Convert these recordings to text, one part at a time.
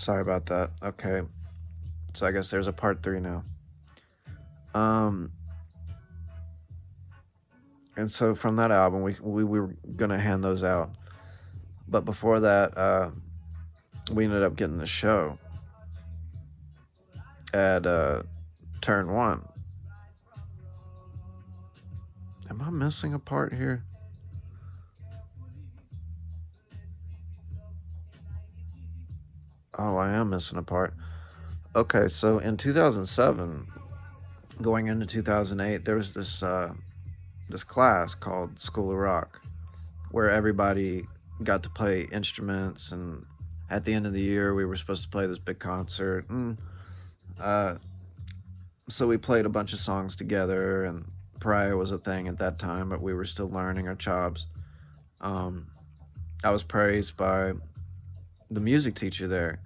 Sorry about that. Okay, so I guess there's a part three now. Um, and so from that album, we were gonna hand those out, but before that, we ended up getting the show at Turn One. Am I missing a part here? Oh, I am missing a part. Okay, so in 2007, going into 2008, there was this class called School of Rock, where everybody got to play instruments, and at the end of the year, we were supposed to play this big concert. And uh, so we played a bunch of songs together, and Pariah was a thing at that time, but we were still learning our chops. Um, I was praised by the music teacher there,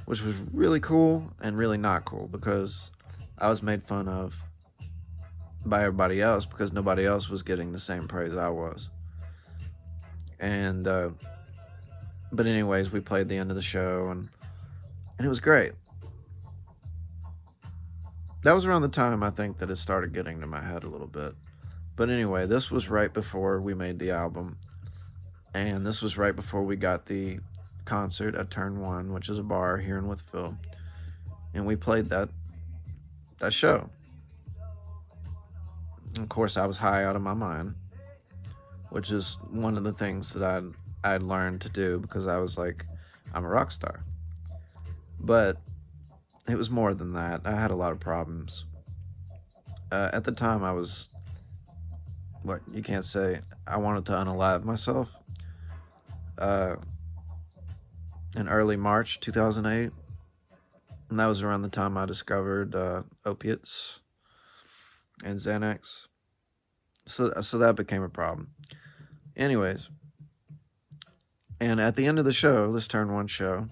which was really cool and really not cool because I was made fun of by everybody else because nobody else was getting the same praise I was. And but anyways, we played the end of the show, and it was great. That was around the time I think that it started getting to my head a little bit. But anyway, this was right before we made the album, and this was right before we got the concert at Turn One, which is a bar here in Wytheville, and we played that show. And of course, I was high out of my mind, which is one of the things that I'd learned to do because I was like, I'm a rock star. But it was more than that. I had a lot of problems. At the time, I was, what you can't say, I wanted to unalive myself. Uh, in early March 2008, and that was around the time I discovered opiates and Xanax. So that became a problem. Anyways, and at the end of the show, this Turn One show,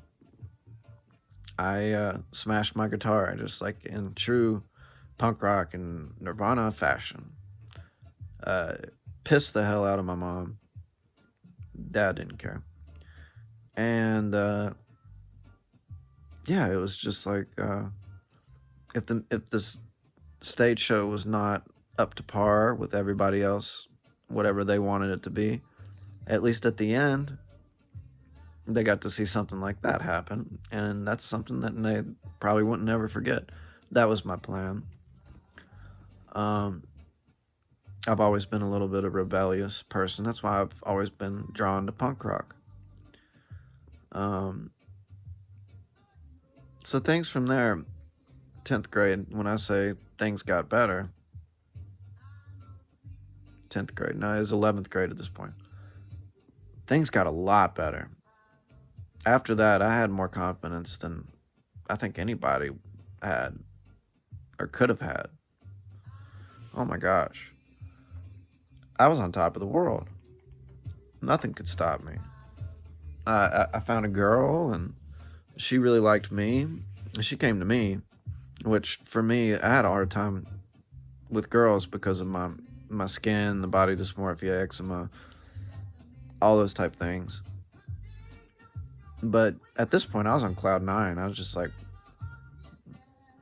I smashed my guitar just like in true punk rock and Nirvana fashion. Uh, Pissed the hell out of my mom. Dad didn't care. And yeah, it was just like if this stage show was not up to par with everybody else, whatever they wanted it to be, at least at the end, they got to see something like that happen, and that's something that they probably wouldn't ever forget. That was my plan. Um, I've always been a little bit of a rebellious person. That's why I've always been drawn to punk rock. Um, so things from there, 10th grade, when I say things got better, 10th grade, no, it was 11th grade at this point. Things got a lot better. After that, I had more confidence than I think anybody had or could have had. Oh my gosh. I was on top of the world. Nothing could stop me. I found a girl, and she really liked me. She came to me, which for me, I had a hard time with girls because of my skin, the body dysmorphia, eczema, all those type things. But at this point, I was on cloud nine. I was just like,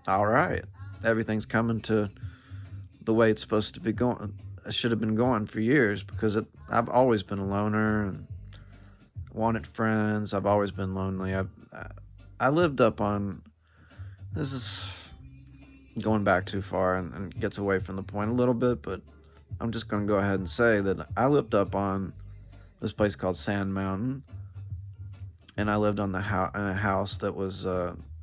all right, everything's coming to the way it's supposed to be going. I should have been going for years because I've always been a loner and wanted friends. I've always been lonely. I lived up on, this is going back too far and gets away from the point a little bit, but I'm just going to go ahead and say that I lived up on this place called Sand Mountain, and I lived on in a house that was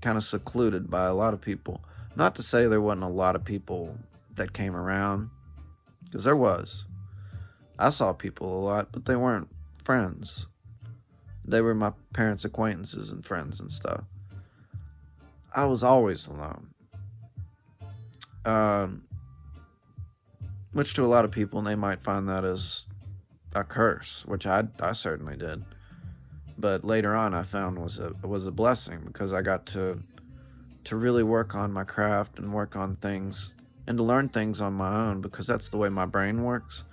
kind of secluded by a lot of people. Not to say there wasn't a lot of people that came around, because there was. I saw people a lot, but they weren't friends. They were my parents' acquaintances and friends and stuff. I was always alone. Um, which to a lot of people, they might find that as a curse, which I certainly did. But later on, I found was a blessing because I got to really work on my craft and work on things and to learn things on my own because that's the way my brain works.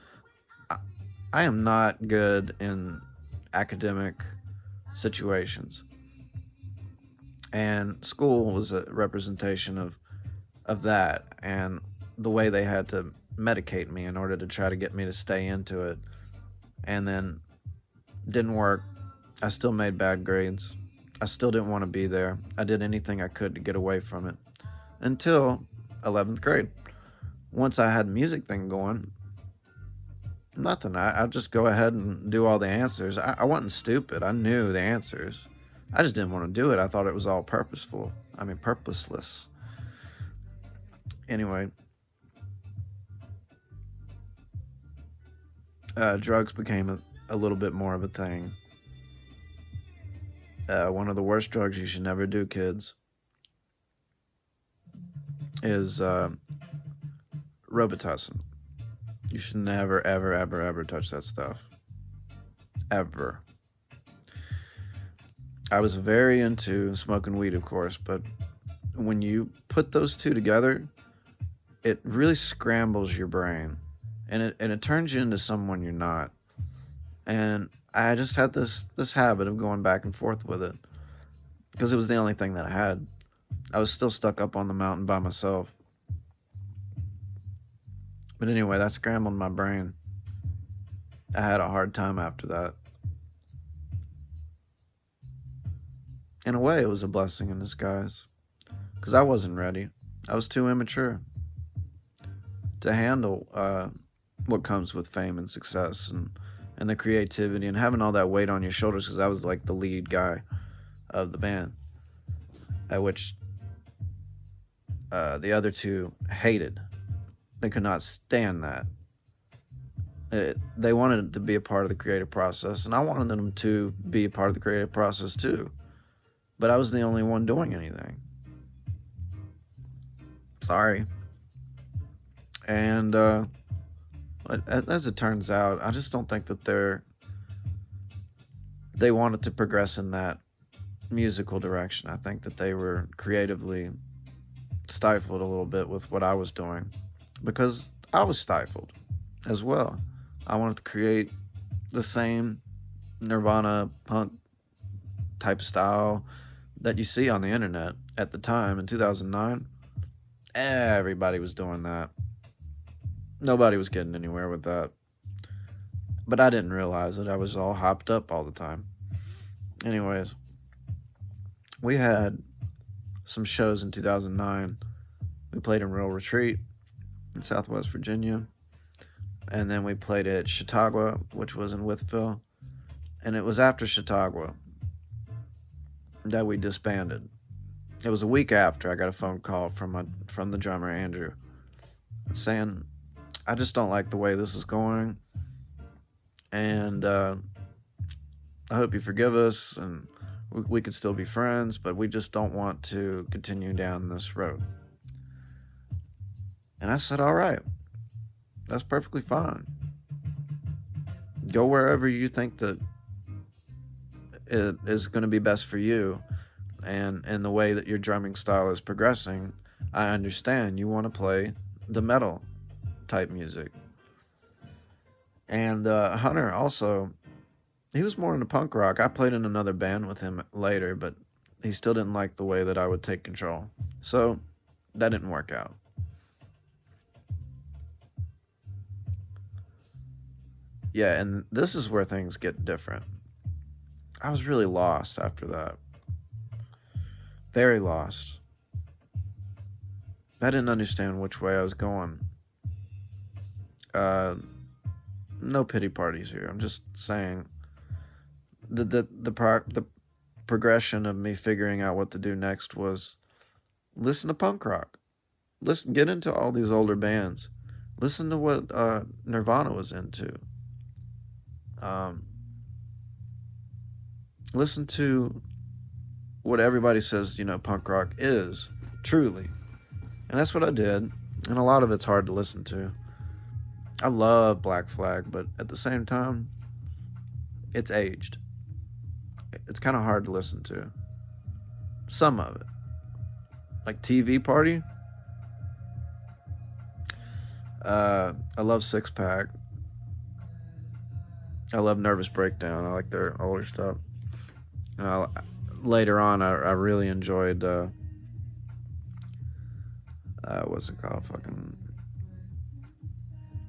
I am not good in academic situations. And school was a representation of that, and the way they had to medicate me in order to try to get me to stay into it. And then didn't work. I still made bad grades. I still didn't want to be there. I did anything I could to get away from it until 11th grade. Once I had the music thing going, nothing. I'd just go ahead and do all the answers. I wasn't stupid. I knew the answers. I just didn't want to do it. I thought it was all purposeful. I mean, purposeless. Anyway, drugs became a little bit more of a thing. One of the worst drugs you should never do, kids, is Robitussin. You should never, ever, ever, ever touch that stuff. Ever. I was very into smoking weed, of course, but when you put those two together, it really scrambles your brain, and it turns you into someone you're not. And I just had this habit of going back and forth with it because it was the only thing that I had. I was still stuck up on the mountain by myself. But anyway, that scrambled my brain. I had a hard time after that. In a way, it was a blessing in disguise because I wasn't ready. I was too immature to handle what comes with fame and success and the creativity and having all that weight on your shoulders, because I was like the lead guy of the band, at which the other two hated. They could not stand that. They wanted to be a part of the creative process, and I wanted them to be a part of the creative process too. But I was the only one doing anything. Sorry. And as it turns out, I just don't think that they wanted to progress in that musical direction. I think that they were creatively stifled a little bit with what I was doing, because I was stifled as well. I wanted to create the same Nirvana punk type style that you see on the internet at the time in 2009. Everybody was doing that. Nobody was getting anywhere with that. But I didn't realize it. I was all hopped up all the time. Anyways, we had some shows in 2009. We played in Rural Retreat in Southwest Virginia. And then we played at Chautauqua, which was in Wytheville. And it was after Chautauqua that we disbanded. It was a week after I got a phone call from the drummer, Andrew, saying, I just don't like the way this is going, and I hope you forgive us, and we could still be friends, but we just don't want to continue down this road. And I said, all right, that's perfectly fine. Go wherever you think that it is going to be best for you, and in the way that your drumming style is progressing, I understand you want to play the metal type music. And Hunter also, he was more into punk rock. I played in another band with him later, but he still didn't like the way that I would take control. So that didn't work out. Yeah, and this is where things get different. I was really lost after that. Very lost. I didn't understand which way I was going. No pity parties here. I'm just saying the progression of me figuring out what to do next was listen to punk rock. Get into all these older bands. Listen to what Nirvana was into. Listen to what everybody says, punk rock is, truly. And that's what I did. And a lot of it's hard to listen to. I love Black Flag, but at the same time, it's aged. It's kind of hard to listen to. Some of it. Like TV Party. I love Six Pack. I love Nervous Breakdown. I like their older stuff. later on, I really enjoyed what's it called? Fucking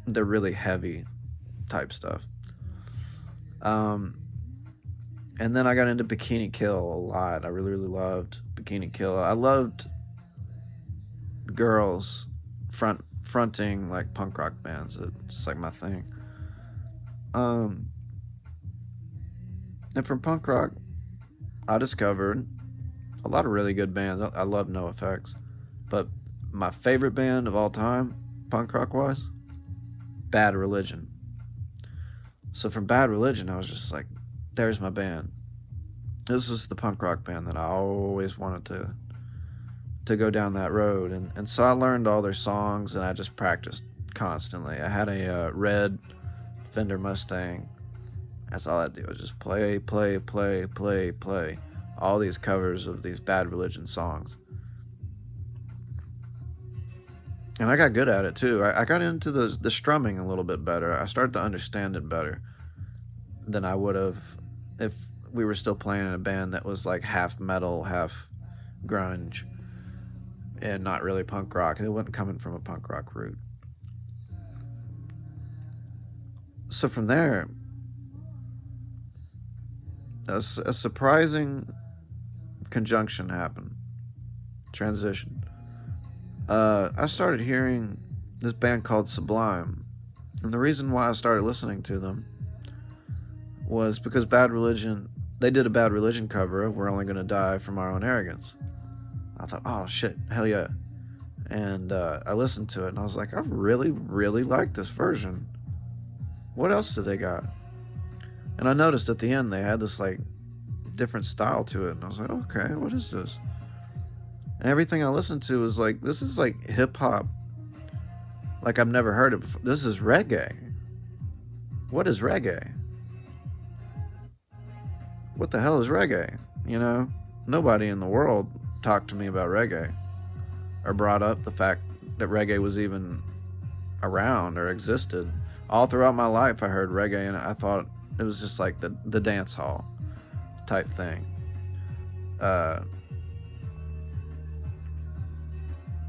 the really heavy type stuff. Um, and then I got into Bikini Kill a lot. I really loved Bikini Kill. I loved girls fronting like punk rock bands. It's just like my thing. Um, and from punk rock, I discovered a lot of really good bands. I love NoFX, but my favorite band of all time, punk rock wise, Bad Religion. So from Bad Religion, I was just like, there's my band. This was the punk rock band that I always wanted to go down that road. And so I learned all their songs and I just practiced constantly. I had a red Fender Mustang. That's all I do. I just play all these covers of these Bad Religion songs. And I got good at it too. I got into the strumming a little bit better. I started to understand it better than I would have if we were still playing in a band that was like half metal, half grunge, and not really punk rock. It wasn't coming from a punk rock root. So from there, a surprising conjunction happened. Transition. I started hearing this band called Sublime. And the reason why I started listening to them was because Bad Religion, they did a Bad Religion cover of We're Only Gonna Die from Our Own Arrogance. I thought, oh shit, hell yeah. And I listened to it and I was like, I really like this version. What else do they got? And I noticed at the end they had this like different style to it. And I was like, okay, what is this? And everything I listened to was like, this is like hip hop. Like I've never heard it before. This is reggae. What is reggae? What the hell is reggae? You know, nobody in the world talked to me about reggae or brought up the fact that reggae was even around or existed. All throughout my life, I heard reggae and I thought it was just like the dance hall type thing.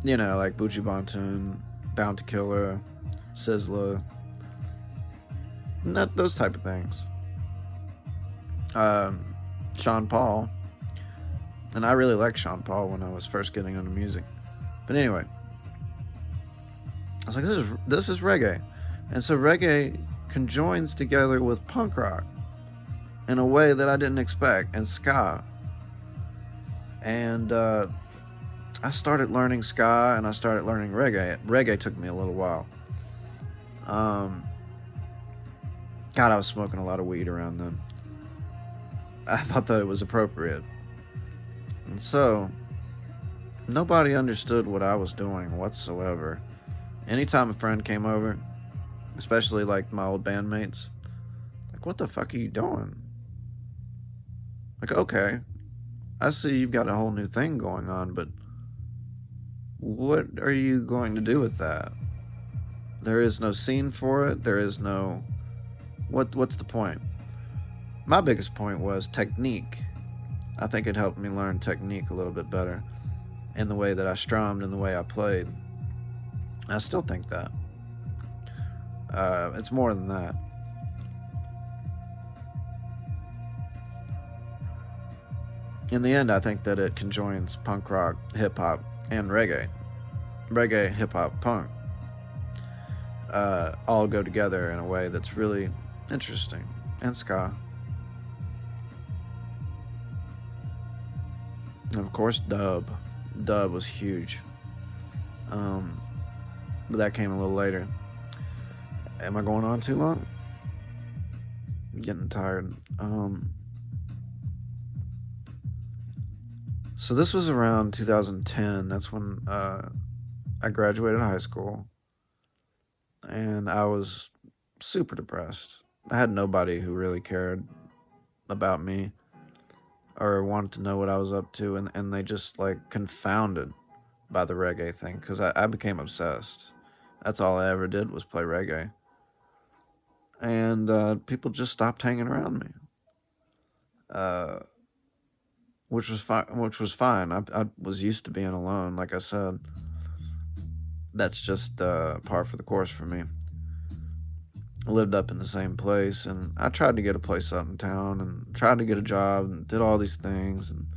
You know, like Buju Banton, Bounty Killer, Sizzla, those type of things. Sean Paul, and I really liked Sean Paul when I was first getting into music. But anyway, I was like, this is reggae, and so reggae conjoins together with punk rock in a way that I didn't expect, and ska. And I started learning ska and I started learning reggae. Reggae took me a little while. God, I was smoking a lot of weed around then. I thought that it was appropriate. And so, nobody understood what I was doing whatsoever. Anytime a friend came over, especially like my old bandmates, like, what the fuck are you doing? Like, okay, I see you've got a whole new thing going on, but what are you going to do with that? There is no scene for it. There is no... What's the point? My biggest point was technique. I think it helped me learn technique a little bit better in the way that I strummed and the way I played. I still think that. It's more than that. In the end, I think that it conjoins punk rock, hip-hop, and reggae. Reggae, hip-hop, punk. All go together in a way that's really interesting. And ska. And of course, dub. Dub was huge. But that came a little later. Am I going on too long? I'm getting tired. So this was around 2010. That's when I graduated high school. And I was super depressed. I had nobody who really cared about me or wanted to know what I was up to. And they just like confounded by the reggae thing because I became obsessed. That's all I ever did was play reggae. And people just stopped hanging around me. which was fine. Which was fine. I was used to being alone. Like I said, that's just par for the course for me. I lived up in the same place, and I tried to get a place out in town, and tried to get a job, and did all these things. And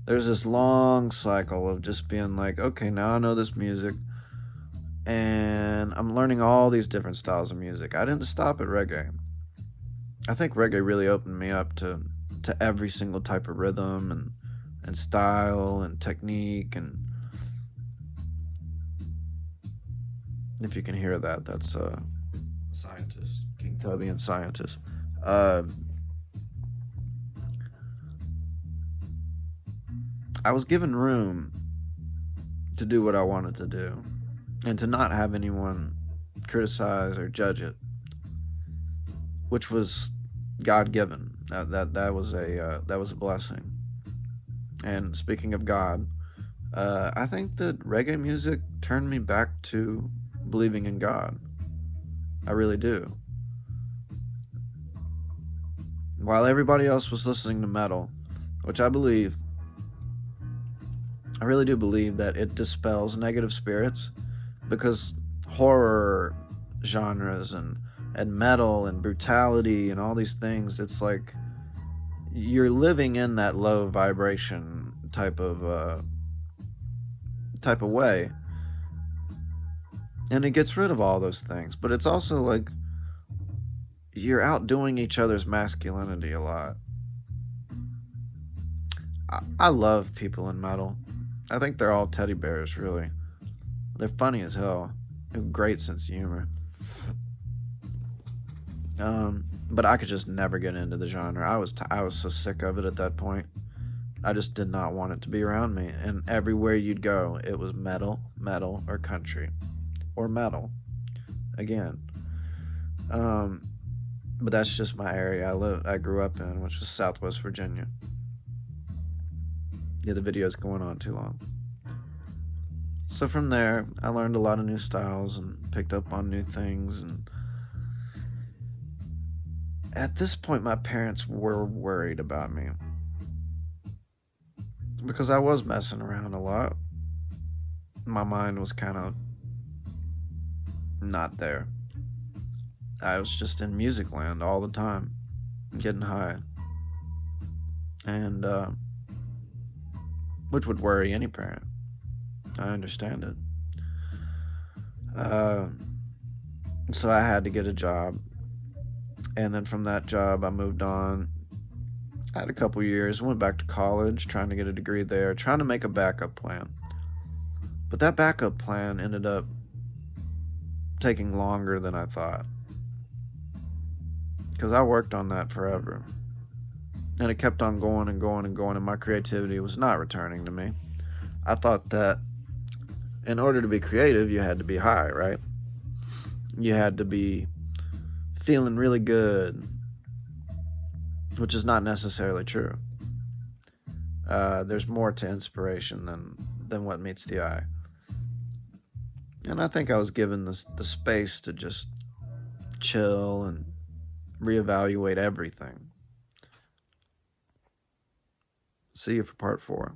there's this long cycle of just being like, okay, now I know this music, and I'm learning all these different styles of music. I didn't stop at reggae. I think reggae really opened me up to every single type of rhythm and style and technique. And if you can hear that, that's scientist, King Tubby and scientist. I was given room to do what I wanted to do, and to not have anyone criticize or judge it, which was God given. That was a blessing. And speaking of God, I think that reggae music turned me back to believing in God. I really do. While everybody else was listening to metal, which I really do believe that it dispels negative spirits, because horror genres and metal and brutality and all these things, it's like you're living in that low vibration type of way, and it gets rid of all those things. But it's also like you're outdoing each other's masculinity a lot. I love people in metal. I think they're all teddy bears, really. They're funny as hell. They have a great sense of humor. But I could just never get into the genre. I was so sick of it at that point. I just did not want it to be around me. And everywhere you'd go, it was metal, or country, or metal. Again. But that's just my area I grew up in, which was Southwest Virginia. Yeah, the video's going on too long. So from there, I learned a lot of new styles and picked up on new things. And at this point, my parents were worried about me, because I was messing around a lot. My mind was kind of not there. I was just in music land all the time, getting high. And, which would worry any parent. I understand it. So I had to get a job. And then from that job, I moved on. I had a couple years, went back to college, trying to get a degree there, trying to make a backup plan. But that backup plan ended up taking longer than I thought, because I worked on that forever. And it kept on going and going and going, and my creativity was not returning to me. I thought that in order to be creative, you had to be high, right? You had to be feeling really good, which is not necessarily true. There's more to inspiration than what meets the eye. And I think I was given the space to just chill and reevaluate everything. See you for part 4.